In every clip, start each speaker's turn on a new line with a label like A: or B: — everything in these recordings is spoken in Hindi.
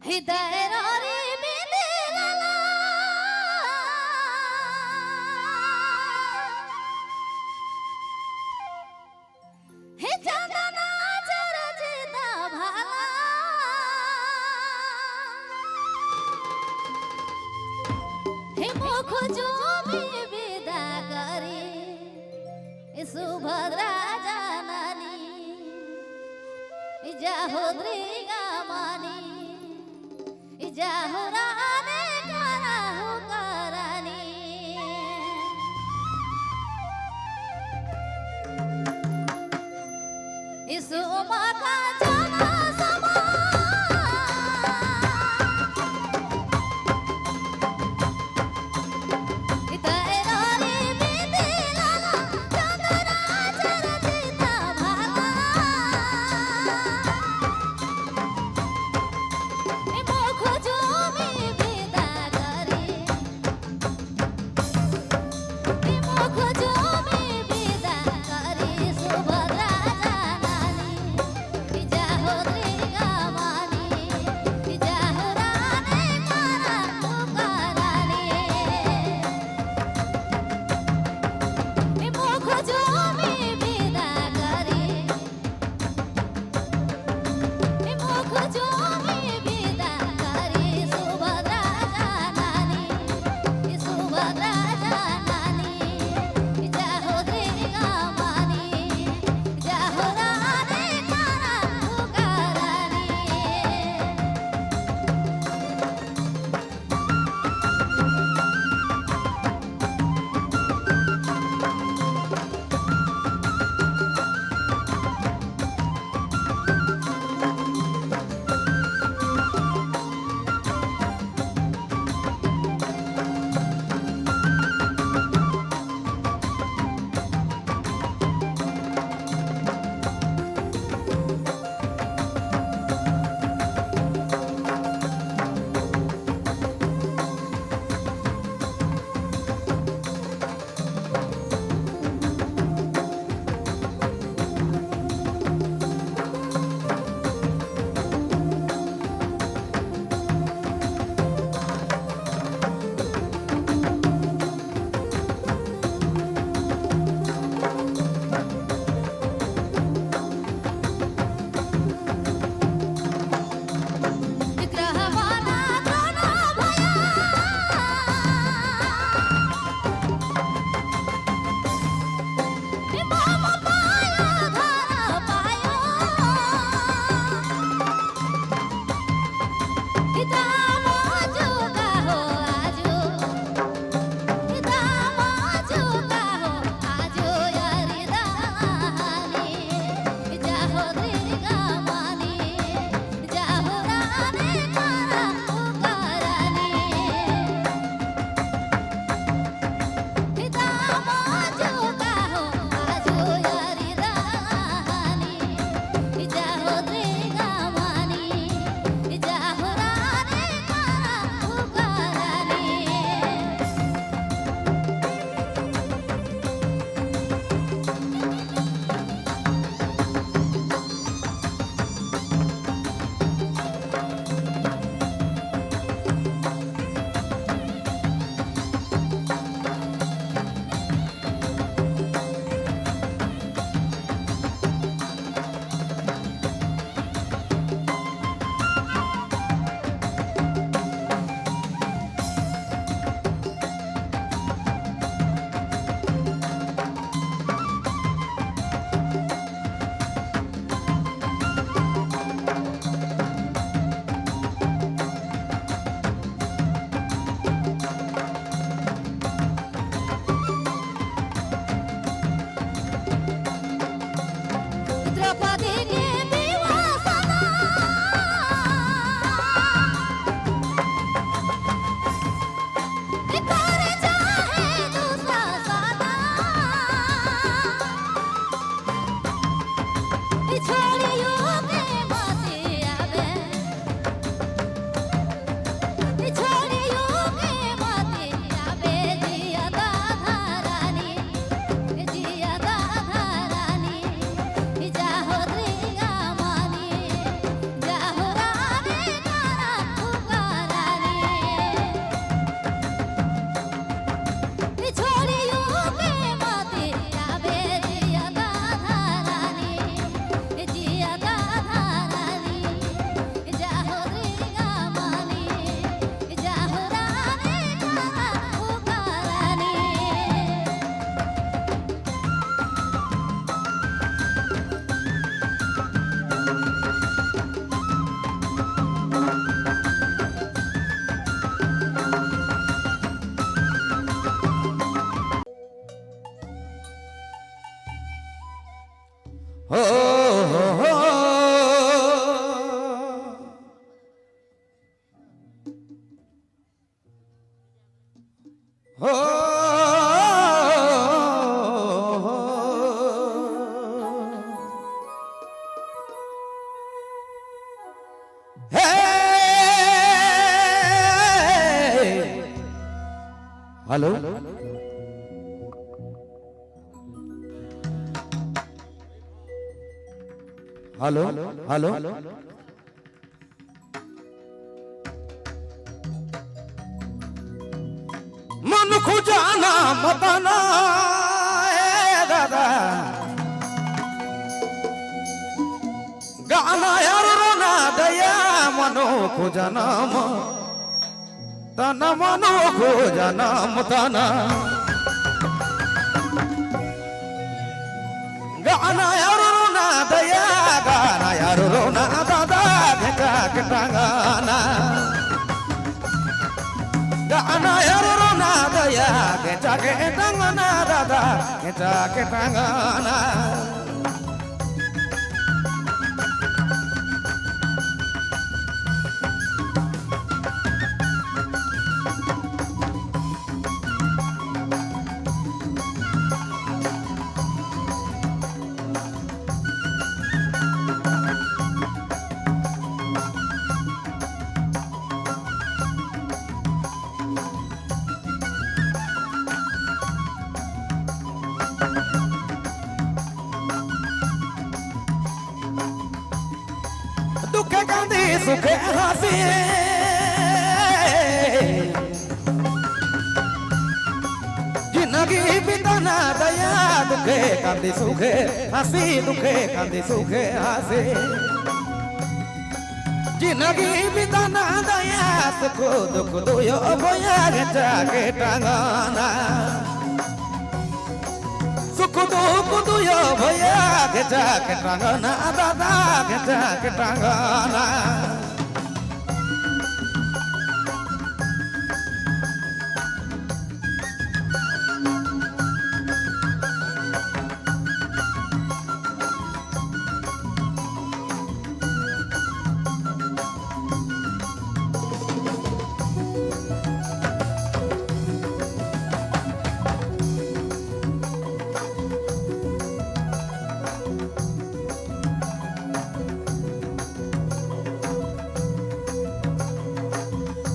A: হৃদয়ের রে বেঁধে লালা হে চাঁদনা চরচে দা ভালা হে মুখ জমি বিদা করে সুভদ্রা জানানি যাহোদ্রি গামানি যাহরানে কারাহু কারানি ইসু মাকা জানা সমা
B: हे हेलो हेलो हेलो मन खुजाना मताना दादा गाना यार रोना दया मनो खुजाना तना मनो खुजाना मताना गाना यार रोना दया गाना यार रोना दादा घेटा घेटा गाना गाना यार रोना दया घेटा घेटा गाना दादा घेटा घेटा गाना दुखे कांदी सुखे हासी जिंदगी बिताना दया दुखे कांदी सुखे हासी दुखे कांदी सुखे हासी जिंदगी बिताना दया सुख दुख दुयो भया घेटा घेटा गाना सुख दुख दुयो भया घेटा घेटा गाना दादा घेटा घेटा गाना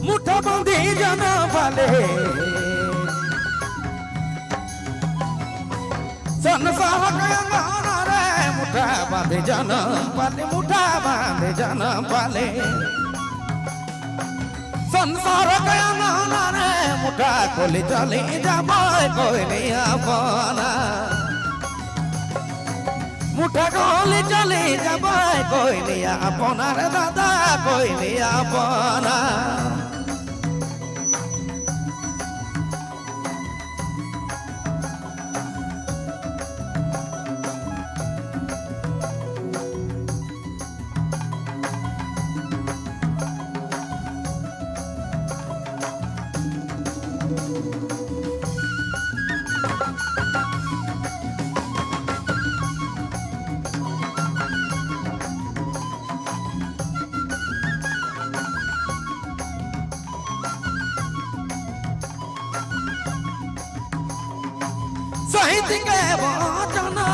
B: मुठा बांधी जाना वाले संसार का गाना रे मुठा बांधे जाना वाले मुठा बांधे जाना वाले संसार का गाना रे मुठा खोली चली जाबो कोई नहीं अपना मुठा खोली चली जाबो कोई नहीं अपना रे दादा कोई नहीं अपना साहित्य के वचना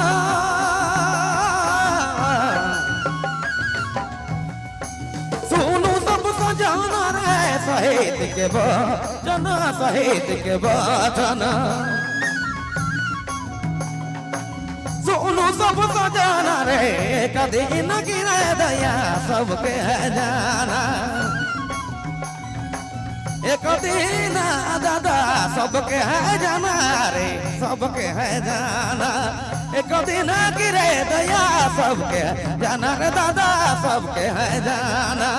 B: सुनो सब सजाना रे साहित्य के वचना साहित्य के वचना सुनो सब सजाना रे कभी न गिरे दया सबके है जाना एक दिन दादा सबके है जाना रे सबके है जाना एक दिन गिरे दया सबके जाना रे दादा सबके है जाना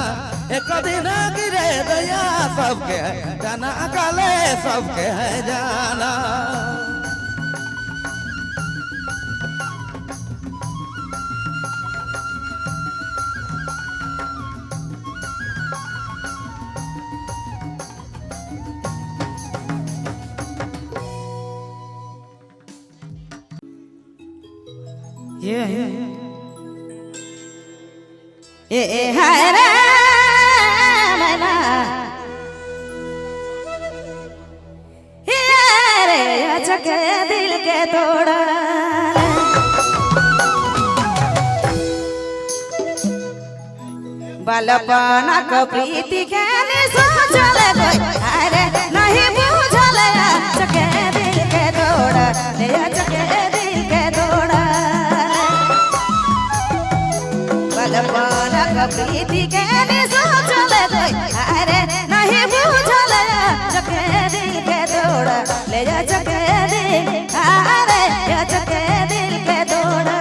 B: एक दिन गिरे दया सबके जाना काले सबके है जाना
A: ए हाय रे मना ये रे अचके दिल के तोड़ा बालपना क प्रीति के नि सोचल कोई अरे नहीं बुझल चके दिल के तोड़ा ले चके दिल के तोड़ा बालपना क प्रीति के नि सोचल कोई अरे नहीं बुझल चके दिल के तोड़ा ले चके दिल अरे चके दिल के तोड़ा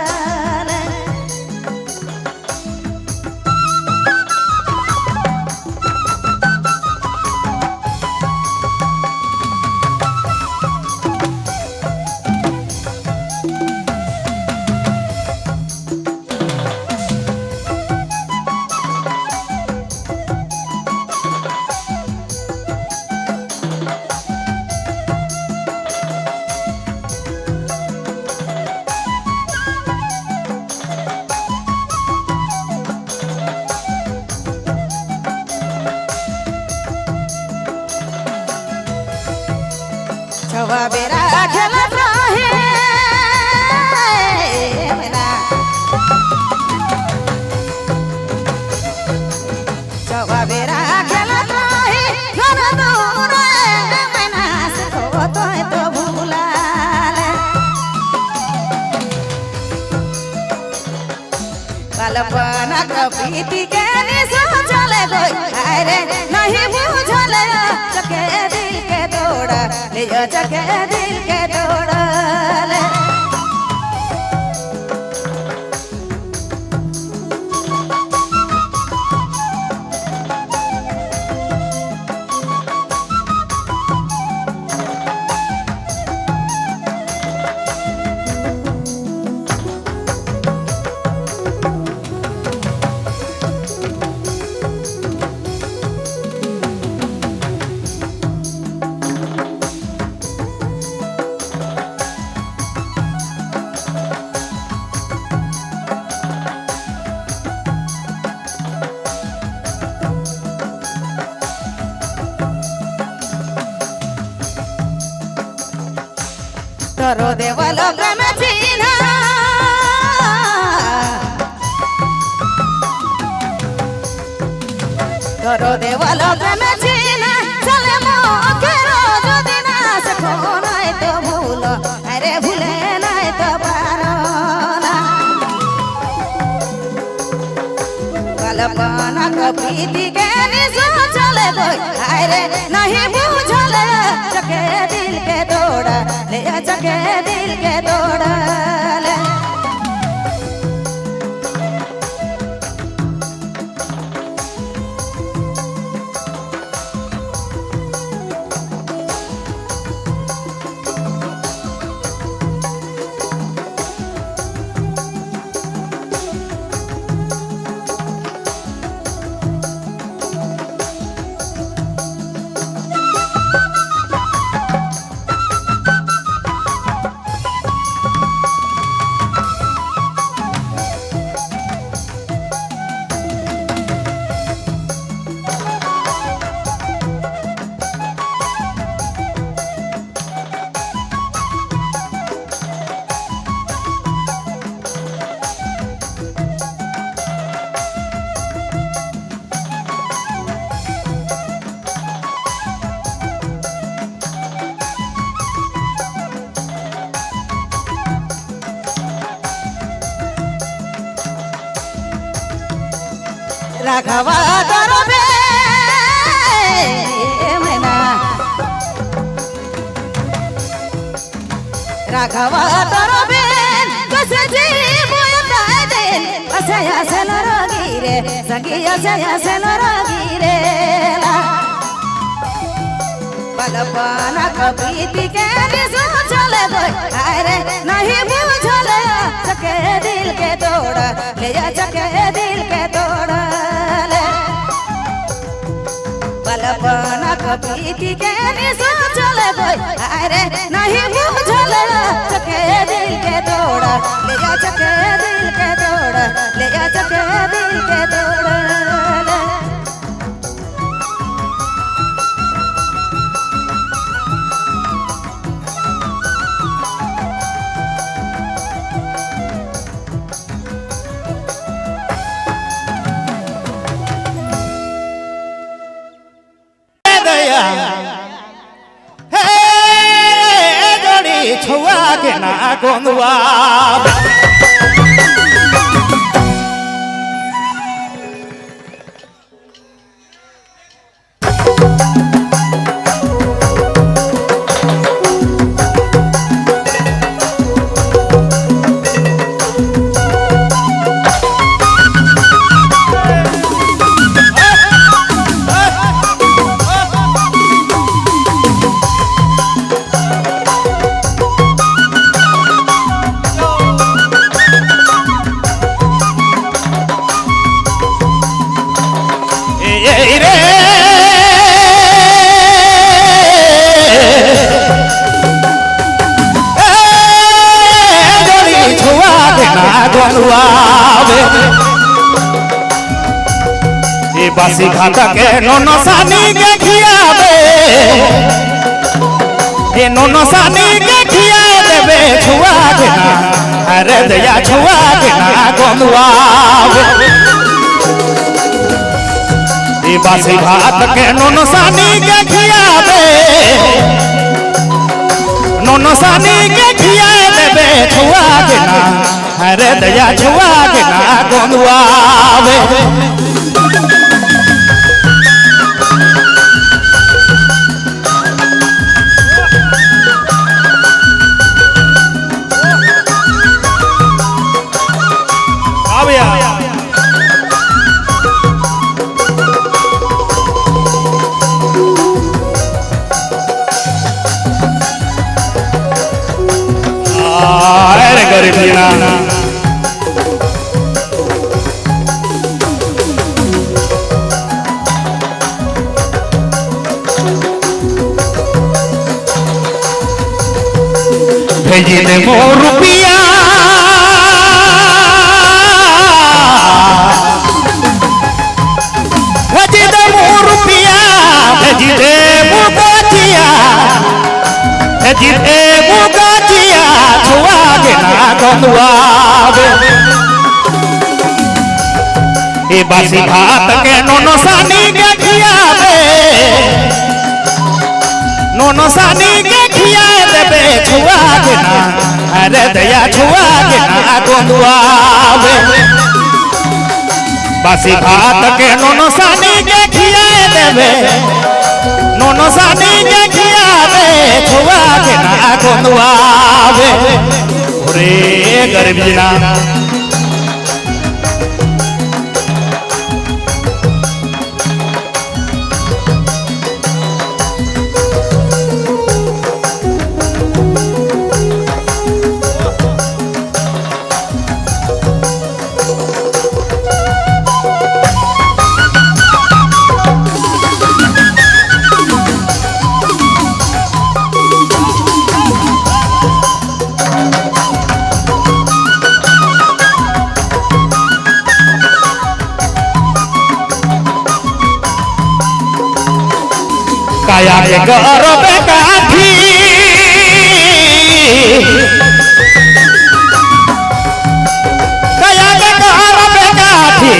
A: छवा बेरा खेलत रहे मेरा छवा बेरा खेलत रहे घर दूर मैना से तो भूलाल बालपना क प्रीति के नि सोचल कोई अरे नहीं बुझल चके दिल के तोड़ा ले चके दिल के तोड़ा तोरो देवल प्रेम चिन्हा तोरो देवल प्रेम चिन्हा चले मोके रोज दिन से खोनाय तो भूल अरे भूले नहीं तो पारो ना बालपना क प्रीति के नि सोचल कोई अरे नहीं बुझल चके दिल के तोड़ा ले चके दिल के तोड़ा राघवा तोरो बे मैना राघवा तोरो बे कैसे जीवो दिन असया से रोगी रे संगिया से रोगी रे बालपना क प्रीति के नि सोचल कोई अरे नहीं बुझल चके दिल के तोड़ा ले चके दिल के तोड़ा बालपना क प्रीति के नि सोचल कोई अरे नहीं बुझल चके दिल के तोड़ा ले चके दिल के तोड़ा ले चके दिल के तोड़ा
B: गोंदवा बासी खाता के नोनो सानी के खियाबे ये नोनो सानी के खिया देबे छुआ देना अरे दया छुआ देना गोंदवा ये बासी भात के नोनो सानी के खियाबे नोनो सानी के खिया देबे छुआ देना अरे दया छुआ देना गोंदवा भेजी दे मोर रुपिया भेजी दे मोर रुपिया भेजी दे मुगाचिया भेजी दे मुगाचिया छुआ देना गोंदवा ए बासी भात के नोनो सानी के खियाबे नोनो सानी के खिया देबे छुआ देना अरे दया छुआ देना गोंदवा बासी भात के नोनो सानी के खिया देबे नोनो सानी के खिया दे छुआ देना गोंदवा रे गरीब जना काया के गरबे काठी काया के गरबे काठी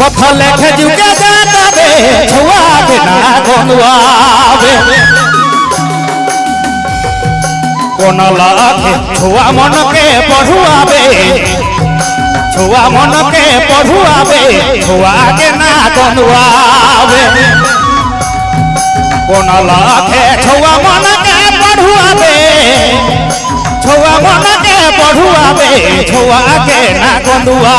B: पथल खजुके जाताबे छुआ देना गोंदवा कोन लाखे छुआ मन के पढ़ुआबे छुआ मन के पढ़ुआबे छुआ के ना गोंदवा कोन लाखे छुआ मन के पढ़ुआबे छुआ मन के पढ़ुआबे छुआ के ना गोंदवा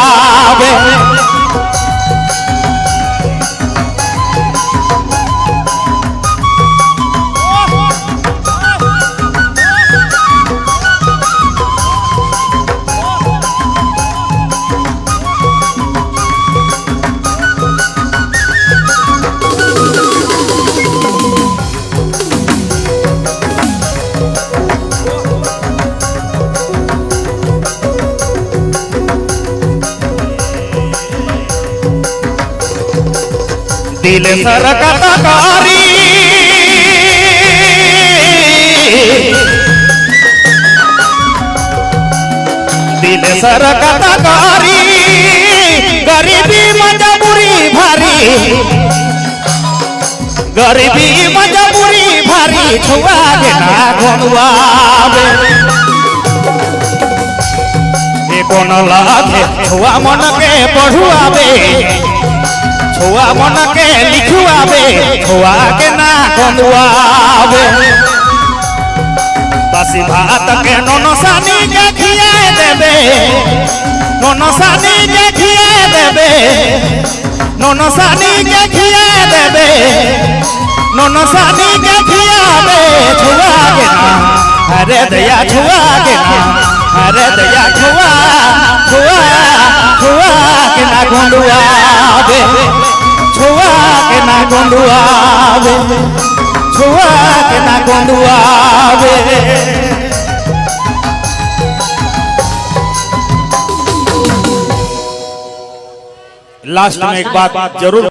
B: दिल सरकत कारी दिल सरकत कारी गरीबी मजबूरी भारी गरीबी मजबूरी भारी छुआ देना गोंदवा कोन लागे छुआ मन के पढ़ुआवे छुआ मन के लिखुआवे छुआ के ना कंदुआवे बासी भात के नोनो सानी के खियाए देबे नोनो सानी के खियाए देबे नोनो सानी के खियाए देबे नोनो सानी के खियावे छुआ के ना अरे दया छुआ के ना अरे दया छुआ छुआ छुआ के ना गोंडुआवे छुआ के ना गोंडुआवे छुआ के ना गोंडुआवे लास्ट में एक बात जरूर